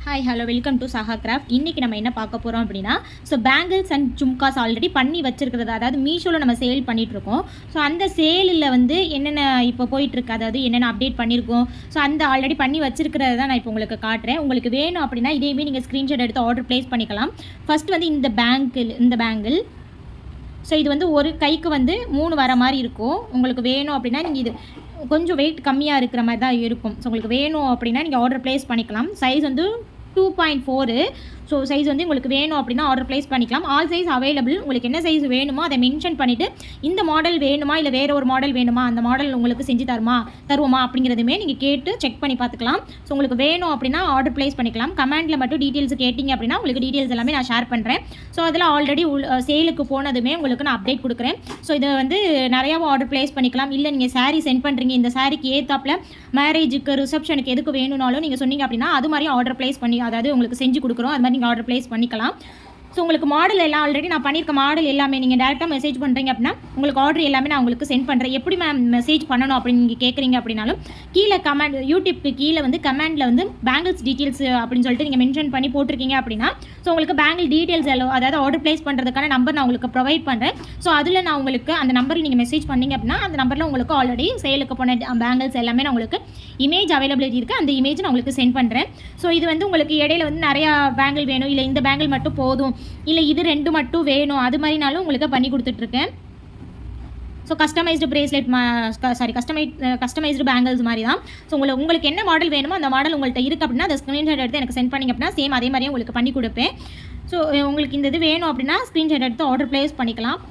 Hi hello welcome to Saha craft. இன்றைக்கி நம்ம என்ன பார்க்க போகிறோம் அப்படின்னா, பேங்கிள்ஸ் அண்ட் ஜும்காஸ் ஆல்ரெடி பண்ணி வச்சுருக்கிறது, அதாவது மீஷோவில் நம்ம சேல் பண்ணிகிட்ருக்கோம். அந்த சேலில் என்னென்ன இப்போ போயிட்டுருக்கு, அதாவது என்னென்ன அப்டேட் பண்ணியிருக்கோம், அந்த ஆல்ரெடி பண்ணி வச்சுருக்கிறத தான் நான் இப்போ உங்களுக்கு காட்டுறேன். உங்களுக்கு வேணும் அப்படின்னா இதேமே நீங்கள் ஸ்க்ரீன்ஷாட் எடுத்து ஆர்டர் ப்ளேஸ் பண்ணிக்கலாம். ஃபஸ்ட் இந்த பேங்கிள் இது ஒரு கைக்கு 3 வர மாதிரி இருக்கும். உங்களுக்கு வேணும் அப்படின்னா நீங்கள் இது கொஞ்சம் வெயிட் கம்மியாக இருக்கிற மாதிரி தான் இருக்கும். உங்களுக்கு வேணும் அப்படின்னா நீங்கள் ஆர்டர் ப்ளேஸ் பண்ணிக்கலாம். சைஸ் 2.4. சைஸ் உங்களுக்கு வேணும் அப்படின்னா ஆர்டர் ப்ளேஸ் பண்ணிக்கலாம். All size available. உங்களுக்கு என்ன சைஸ் வேணுமோ அதை மென்ஷன் பண்ணிவிட்டு இந்த மாடல் வேணுமா இல்லை வேறு ஒரு மாடல் வேணுமா, அந்த மாடல் உங்களுக்கு செஞ்சு தருவோமா அப்படிங்கிறதுமே நீங்கள் கேட்டு செக் பண்ணி பார்த்துக்கலாம். உங்களுக்கு வேணும் அப்படின்னா ஆர்டர் ப்ளேஸ் பண்ணிக்கலாம். கமெண்டில் மட்டும் டீட்டெயில்ஸ் கேட்டிங்க அப்படின்னா உங்களுக்கு டீட்டெயில்ஸ் எல்லாமே நான் ஷேர் பண்ணுறேன். அதில் ஆல்ரெடி சேலுக்கு போனதுமே உங்களுக்கு நான் அப்டேட் கொடுக்குறேன். இதை நிறையாவும் ஆர்டர் ப்ளேஸ் பண்ணிக்கலாம். இல்லை நீங்கள் சாரீ சென்ட் பண்ணுறீங்க, இந்த சாரீக்கு ஏற்றாப்பில் மேரேஜுக்கு ரிசப்ஷனுக்கு எதுக்கு வேணும்னாலும் நீங்கள் சொன்னீங்க அப்படின்னா அது மாதிரி ஆர்டர் ப்ளேஸ் பண்ணி, அதாவது உங்களுக்கு செஞ்சு கொடுக்குறோம். அது மாதிரி நீங்கள் ஆர்டர் ப்ளேஸ் பண்ணிக்கலாம். உங்களுக்கு மாடல் எல்லாம் ஆல்ரெடி நான் பண்ணியிருக்க மாடல் எல்லாமே நீங்கள் டேரெக்டாக மெசேஜ் பண்ணுறீங்க அப்படின்னா உங்களுக்கு ஆர்டர் எல்லாமே நான் உங்களுக்கு சென்ட் பண்ணுறேன். எப்படி மேம் மெசேஜ் பண்ணணும் அப்படின்னு நீங்கள் கேட்குறீங்க அப்படின்னாலும் கீழே கமெண்ட், யூடியூப்க்கு கீழே கமெண்டில் பேங்கிள்ஸ் டீட்டெயில்ஸ் அப்படின்னு சொல்லிட்டு நீங்கள் மென்ஷன் பண்ணி போட்டிருக்கீங்க அப்படின்னா உங்களுக்கு பேங்கிள் டீட்டெயில்ஸ் எல்லாம், அதாவது ஆர்டர் ப்ளேஸ் பண்ணுறதுக்கான நம்பர் நான் உங்களுக்கு ப்ரொவைட் பண்ணுறேன். அதில் நான் உங்களுக்கு அந்த நம்பரில் நீங்கள் மெசேஜ் பண்ணிங்க அப்படின்னா அந்த நம்பரில் உங்களுக்கு ஆல்ரெடி சேலுக்கு போன பேங்கிள்ஸ் எல்லாமே நான் உங்களுக்கு இமேஜ் அவைலபிலிட்டி இருக்குது. அந்த இமேஜ் நான் உங்களுக்கு சென்ட் பண்ணுறேன். இது உங்களுக்கு இடையில நிறையா பேங்கிள் வேணும், இல்லை இந்த பேங்கிள் மட்டும் போதும், இல்லை இது 2 மட்டும் வேணும், அது மாதிரினாலும் உங்களுக்கு பண்ணி கொடுத்துட்ருக்கேன். கஸ்டமைஸ்டு பிரேஸ்லெட் கஸ்டமைஸ்டு பேங்கிள்ஸ் மாதிரி தான். உங்களுக்கு என்ன மாடல் வேணுமோ அந்த மாடல் உங்கள்கிட்ட இருக்குது அப்படின்னா அதை ஸ்க்ரீன்ஷாட் எடுத்து எனக்கு சென்ட் பண்ணிங்க அப்படின்னா சேம் அதே மாதிரியே உங்களுக்கு பண்ணி கொடுப்பேன். உங்களுக்கு இந்த இது வேணும் அப்படின்னா ஸ்க்ரீன்ஷாட் எடுத்து ஆர்டர் ப்ளேஸ் பண்ணிக்கலாம்.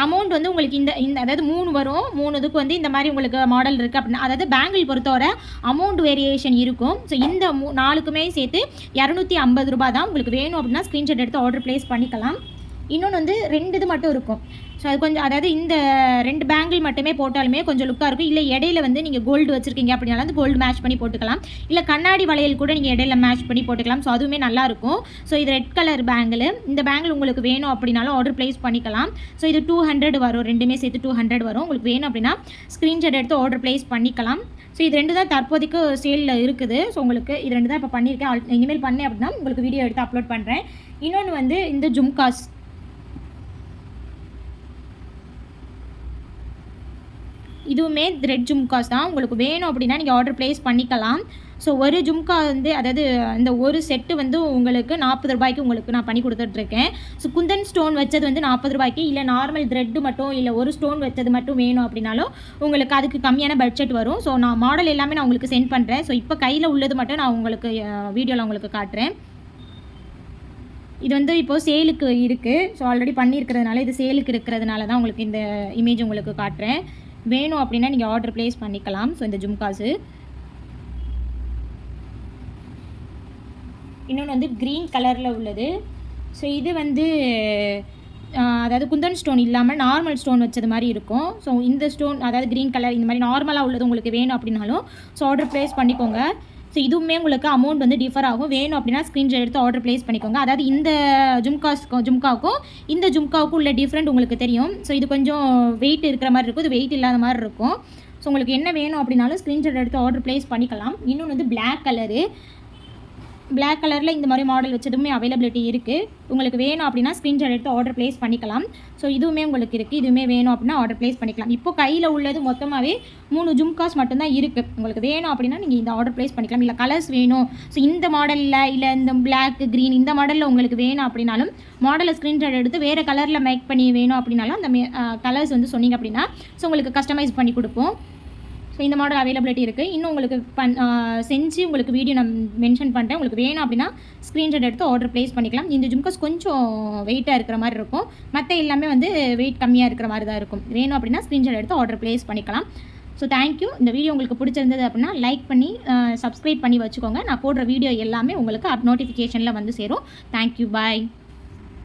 அமௌண்ட் உங்களுக்கு இந்த அதாவது 3 வரும். 3 இதுக்கு இந்த மாதிரி உங்களுக்கு மாடல் இருக்குது அப்படின்னா, அதாவது பேங்கிள் பொறுத்தவரை அமௌண்ட் வேரியேஷன் இருக்கும். இந்த 4க்குமே சேர்த்து 250 ரூபா தான். உங்களுக்கு வேணும் அப்படின்னா ஸ்க்ரீன்ஷாட் எடுத்து ஆர்டர் ப்ளேஸ் பண்ணிக்கலாம். இன்னொன்று 2 இது மட்டும் இருக்கும். அது கொஞ்சம், அதாவது இந்த 2 பேங்கிள் மட்டுமே போட்டாலுமே கொஞ்சம் லுக்காக இருக்கும். இல்லை இடையில நீங்கள் கோல்டு வச்சுருக்கீங்க அப்படின்னாலும் அந்த கோல்டு மேட்ச் பண்ணி போட்டுக்கலாம். இல்லை கண்ணாடி வளையல் கூட நீங்கள் இடையில மேட்ச் பண்ணி போட்டுக்கலாம். அதுவுமே நல்லாயிருக்கும். இது ரெட் கலர் பேங்கிள். இந்த பேங்கிள் உங்களுக்கு வேணும் அப்படின்னாலும் ஆர்டர் ப்ளேஸ் பண்ணிக்கலாம். இது 200 வரும். ரெண்டுமே சேர்த்து 200 வரும். உங்களுக்கு வேணும் அப்படின்னா ஸ்க்ரீன்ஷாட் எடுத்து ஆர்டர் ப்ளேஸ் பண்ணிக்கலாம். இது 2 தான் தற்போதைக்கு சேலில் இருக்குது. உங்களுக்கு இது 2 தான் இப்போ பண்ணியிருக்கேன். இனிமேல் பண்ணேன் அப்படின்னா உங்களுக்கு வீடியோ எடுத்து அப்லோட் பண்ணுறேன். இன்னொன்று இந்த ஜும்காஸ், இதுவுமே ரெட் ஜும்காஸ் தான். உங்களுக்கு வேணும் அப்படின்னா நீங்கள் ஆர்டர் ப்ளேஸ் பண்ணிக்கலாம். ஒரு ஜும்கா அதாவது இந்த ஒரு செட்டு உங்களுக்கு 40 ரூபாய்க்கு உங்களுக்கு நான் பண்ணி கொடுத்துட்ருக்கேன். குந்தன் ஸ்டோன் வச்சது 40 ரூபாய்க்கு, இல்லை நார்மல் த்ரெட்டு மட்டும், இல்லை ஒரு ஸ்டோன் வச்சது மட்டும் வேணும் அப்படின்னாலும் உங்களுக்கு அதுக்கு கம்மியான பட்ஜெட் வரும். நான் மாடல் எல்லாமே நான் உங்களுக்கு சென்ட் பண்ணுறேன். இப்போ கையில் உள்ளது மட்டும் நான் உங்களுக்கு வீடியோவில் உங்களுக்கு காட்டுறேன். இது இப்போது சேலுக்கு இருக்குது. ஆல்ரெடி பண்ணியிருக்கிறதுனால இது சேலுக்கு இருக்கிறதுனால தான் உங்களுக்கு இந்த இமேஜ் உங்களுக்கு காட்டுறேன். வேணும் அப்படின்னா நீங்கள் ஆர்டர் ப்ளேஸ் பண்ணிக்கலாம். இந்த ஜும்காஸு இன்னொன்று க்ரீன் கலரில் உள்ளது. இது அதாவது குந்தன் ஸ்டோன் இல்லாமல் நார்மல் ஸ்டோன் வச்சது மாதிரி இருக்கும். இந்த ஸ்டோன், அதாவது க்ரீன் கலர் இந்த மாதிரி நார்மலாக உள்ளது உங்களுக்கு வேணும் அப்படின்னாலும் ஆர்டர் ப்ளேஸ் பண்ணிக்கோங்க. இதுவுமே உங்களுக்கு அமௌண்ட் டிஃபர் ஆகும். வேணும் அப்படின்னா ஸ்க்ரீன்ஷாட் எடுத்து ஆர்டர் ப்ளேஸ் பண்ணிக்கோங்க. அதாவது இந்த ஜும்காவுக்கும் இந்த ஜும்காவுக்கும் உள்ள டிஃப்ரெண்ட் உங்களுக்கு தெரியும். இது கொஞ்சம் வெயிட் இருக்கிற மாதிரி இருக்கும், இது வெயிட் இல்லாத மாதிரி இருக்கும். உங்களுக்கு என்ன வேணும் அப்படின்னாலும் ஸ்க்ரீன்ஷாட் எடுத்து ஆர்டர் ப்ளேஸ் பண்ணிக்கலாம். இன்னொன்று பிளாக் கலரு, பிளாக் கலரில் இந்த மாதிரி மாடல் வச்சதுமே அவைலபிலிட்டி இருக்குது. உங்களுக்கு வேணும் அப்படின்னா ஸ்க்ரீன்ஷாட் எடுத்து ஆர்டர் ப்ளேஸ் பண்ணிக்கலாம். இதுவுமே உங்களுக்கு இருக்குது. இதுவுமே வேணும் அப்படின்னா ஆர்டர் ப்ளேஸ் பண்ணிக்கலாம். இப்போ கையில் உள்ளது மொத்தமாகவே 3 ஜும்காஸ் மட்டும்தான் இருக்குது. உங்களுக்கு வேணும் அப்படின்னா நீங்கள் இந்த ஆர்டர் ப்ளேஸ் பண்ணிக்கலாம். இல்லை கலர்ஸ் வேணும், இந்த மாடலில், இல்லை இந்த பிளாக் க்ரீன் இந்த மாடலில் உங்களுக்கு வேணும் அப்படின்னாலும் மாடலை ஸ்க்ரீன்ஷாட் எடுத்து வேறு கலரில் மேக் பண்ணி வேணும் அப்படின்னாலும் அந்த கலர்ஸ் சொன்னீங்க அப்படின்னா உங்களுக்கு கஸ்டமைஸ் பண்ணி கொடுப்போம். இந்த மாடல் அவைலபிலிட்டி இருக்குது. இன்னும் உங்களுக்கு செஞ்சு உங்களுக்கு வீடியோ நான் மென்ஷன் பண்ணுறேன். உங்களுக்கு வேணும் அப்படின்னா ஸ்க்ரீன்ஷாட் எடுத்து ஆர்டர் ப்ளேஸ் பண்ணிக்கலாம். இந்த ஜும்காஸ் கொஞ்சம் வெயிட்டாக இருக்கிற மாதிரி இருக்கும். மற்ற எல்லாமே வெயிட் கம்மியாக இருக்கிற மாதிரி தான் இருக்கும். வேணும் அப்படின்னா ஸ்க்ரீன்ஷாட் எடுத்து ஆர்டர் ப்ளேஸ் பண்ணிக்கலாம். தேங்க்யூ. இந்த வீடியோ உங்களுக்கு பிடிச்சிருந்தது அப்படின்னா லைக் பண்ணி சப்ஸ்கிரைப் பண்ணி வச்சுக்கோங்க. நான் போடுற வீடியோ எல்லாமே உங்களுக்கு நோட்டிஃபிகேஷனில் சேரும். தேங்க்யூ. பாய்.